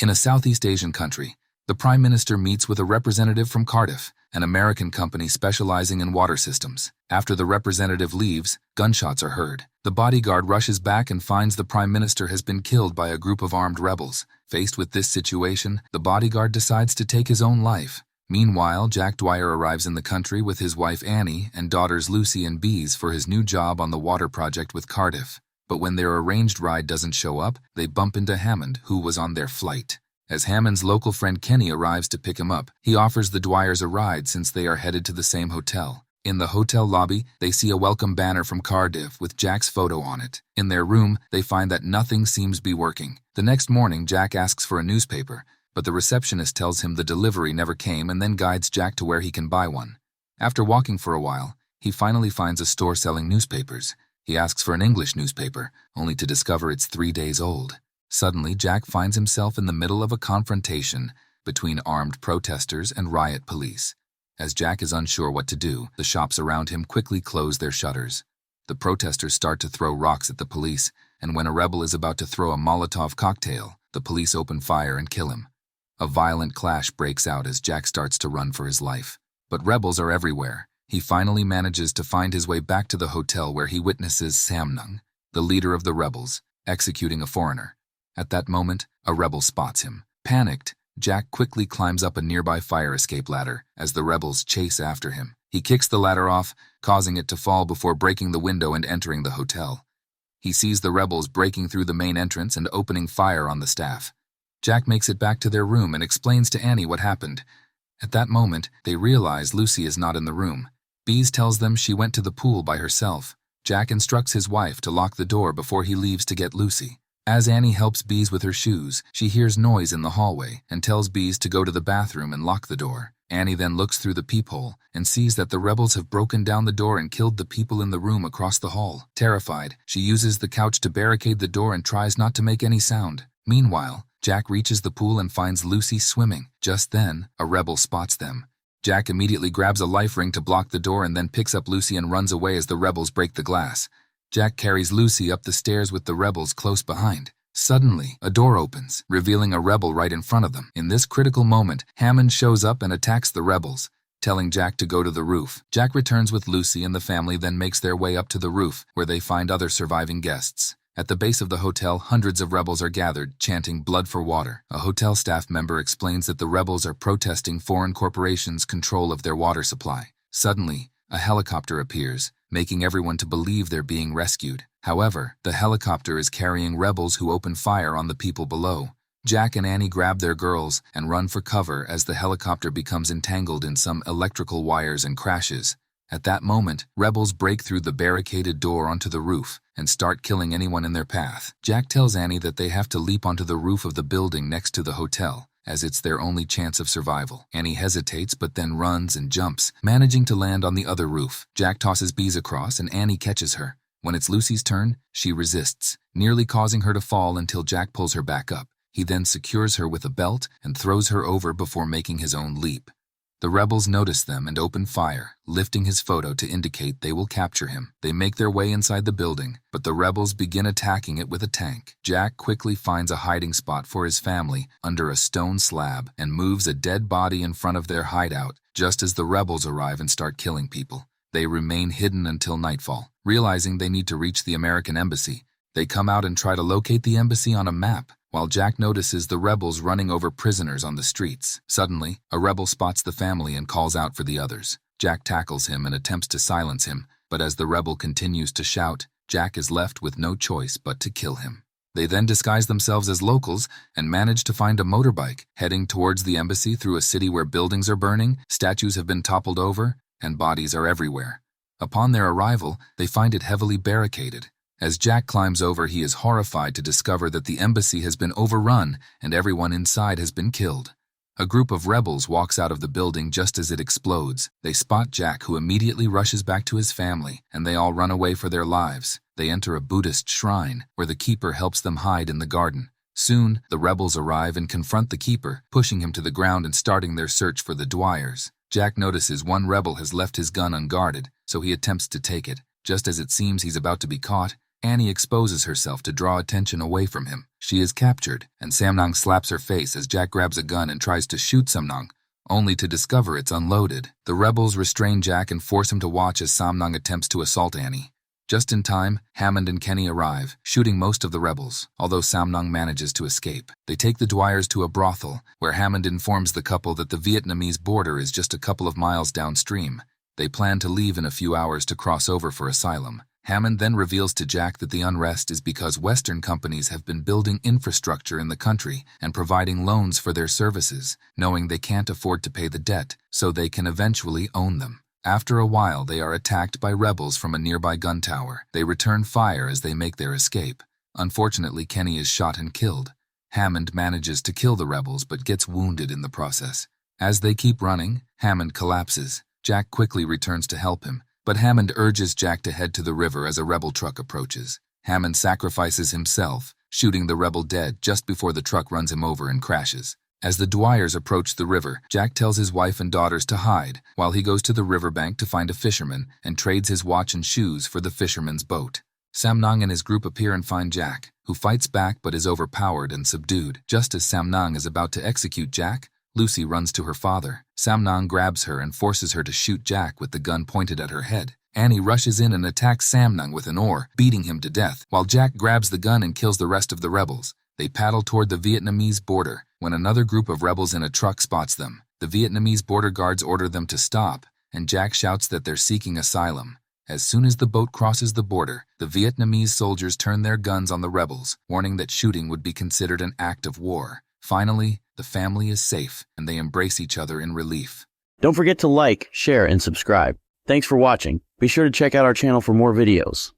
In a Southeast Asian country, the Prime Minister meets with a representative from Cardiff, an American company specializing in water systems. After the representative leaves, gunshots are heard. The bodyguard rushes back and finds the Prime Minister has been killed by a group of armed rebels. Faced with this situation, the bodyguard decides to take his own life. Meanwhile, Jack Dwyer arrives in the country with his wife Annie and daughters Lucy and Bees for his new job on the water project with Cardiff. But when their arranged ride doesn't show up, they bump into Hammond, who was on their flight. As Hammond's local friend Kenny arrives to pick him up, he offers the Dwyers a ride since they are headed to the same hotel. In the hotel lobby, they see a welcome banner from Cardiff with Jack's photo on it. In their room, they find that nothing seems to be working. The next morning, Jack asks for a newspaper, but the receptionist tells him the delivery never came and then guides Jack to where he can buy one. After walking for a while, he finally finds a store selling newspapers. He asks for an English newspaper, only to discover it's 3 days old. Suddenly, Jack finds himself in the middle of a confrontation between armed protesters and riot police. As Jack is unsure what to do, the shops around him quickly close their shutters. The protesters start to throw rocks at the police, and when a rebel is about to throw a Molotov cocktail, the police open fire and kill him. A violent clash breaks out as Jack starts to run for his life. But rebels are everywhere. He finally manages to find his way back to the hotel where he witnesses Samnung, the leader of the rebels, executing a foreigner. At that moment, a rebel spots him. Panicked, Jack quickly climbs up a nearby fire escape ladder as the rebels chase after him. He kicks the ladder off, causing it to fall before breaking the window and entering the hotel. He sees the rebels breaking through the main entrance and opening fire on the staff. Jack makes it back to their room and explains to Annie what happened. At that moment, they realize Lucy is not in the room. Bees tells them she went to the pool by herself. Jack instructs his wife to lock the door before he leaves to get Lucy. As Annie helps Bees with her shoes, she hears noise in the hallway and tells Bees to go to the bathroom and lock the door. Annie then looks through the peephole and sees that the rebels have broken down the door and killed the people in the room across the hall. Terrified, she uses the couch to barricade the door and tries not to make any sound. Meanwhile, Jack reaches the pool and finds Lucy swimming. Just then, a rebel spots them. Jack immediately grabs a life ring to block the door and then picks up Lucy and runs away as the rebels break the glass. Jack carries Lucy up the stairs with the rebels close behind. Suddenly, a door opens, revealing a rebel right in front of them. In this critical moment, Hammond shows up and attacks the rebels, telling Jack to go to the roof. Jack returns with Lucy and the family then makes their way up to the roof, where they find other surviving guests. At the base of the hotel, hundreds of rebels are gathered, chanting "Blood for water." A hotel staff member explains that the rebels are protesting foreign corporations' control of their water supply. Suddenly, a helicopter appears, making everyone to believe they're being rescued. However, the helicopter is carrying rebels who open fire on the people below. Jack and Annie grab their girls and run for cover as the helicopter becomes entangled in some electrical wires and crashes. At that moment, rebels break through the barricaded door onto the roof and start killing anyone in their path. Jack tells Annie that they have to leap onto the roof of the building next to the hotel, as it's their only chance of survival. Annie hesitates but then runs and jumps, managing to land on the other roof. Jack tosses Bees across and Annie catches her. When it's Lucy's turn, she resists, nearly causing her to fall until Jack pulls her back up. He then secures her with a belt and throws her over before making his own leap. The rebels notice them and open fire, lifting his photo to indicate they will capture him. They make their way inside the building, but the rebels begin attacking it with a tank. Jack quickly finds a hiding spot for his family under a stone slab and moves a dead body in front of their hideout just as the rebels arrive and start killing people. They remain hidden until nightfall. Realizing they need to reach the American embassy, they come out and try to locate the embassy on a map, while Jack notices the rebels running over prisoners on the streets. Suddenly, a rebel spots the family and calls out for the others. Jack tackles him and attempts to silence him, but as the rebel continues to shout, Jack is left with no choice but to kill him. They then disguise themselves as locals and manage to find a motorbike, heading towards the embassy through a city where buildings are burning, statues have been toppled over, and bodies are everywhere. Upon their arrival, they find it heavily barricaded. As Jack climbs over, he is horrified to discover that the embassy has been overrun and everyone inside has been killed. A group of rebels walks out of the building just as it explodes. They spot Jack, who immediately rushes back to his family, and they all run away for their lives. They enter a Buddhist shrine, where the keeper helps them hide in the garden. Soon, the rebels arrive and confront the keeper, pushing him to the ground and starting their search for the Dwyers. Jack notices one rebel has left his gun unguarded, so he attempts to take it. Just as it seems he's about to be caught, Annie exposes herself to draw attention away from him. She is captured, and Samnang slaps her face as Jack grabs a gun and tries to shoot Samnang, only to discover it's unloaded. The rebels restrain Jack and force him to watch as Samnang attempts to assault Annie. Just in time, Hammond and Kenny arrive, shooting most of the rebels, although Samnang manages to escape. They take the Dwyers to a brothel, where Hammond informs the couple that the Vietnamese border is just a couple of miles downstream. They plan to leave in a few hours to cross over for asylum. Hammond then reveals to Jack that the unrest is because Western companies have been building infrastructure in the country and providing loans for their services, knowing they can't afford to pay the debt, so they can eventually own them. After a while, they are attacked by rebels from a nearby gun tower. They return fire as they make their escape. Unfortunately, Kenny is shot and killed. Hammond manages to kill the rebels but gets wounded in the process. As they keep running, Hammond collapses. Jack quickly returns to help him, but Hammond urges Jack to head to the river as a rebel truck approaches. Hammond sacrifices himself, shooting the rebel dead just before the truck runs him over and crashes. As the Dwyers approach the river, Jack tells his wife and daughters to hide, while he goes to the riverbank to find a fisherman and trades his watch and shoes for the fisherman's boat. Samnang and his group appear and find Jack, who fights back but is overpowered and subdued. Just as Samnang is about to execute Jack, Lucy runs to her father. Samnang grabs her and forces her to shoot Jack with the gun pointed at her head. Annie rushes in and attacks Samnang with an oar, beating him to death, while Jack grabs the gun and kills the rest of the rebels. They paddle toward the Vietnamese border when another group of rebels in a truck spots them. The Vietnamese border guards order them to stop, and Jack shouts that they're seeking asylum. As soon as the boat crosses the border, the Vietnamese soldiers turn their guns on the rebels, warning that shooting would be considered an act of war. Finally, the family is safe, and they embrace each other in relief. Don't forget to like, share, and subscribe. Thanks for watching. Be sure to check out our channel for more videos.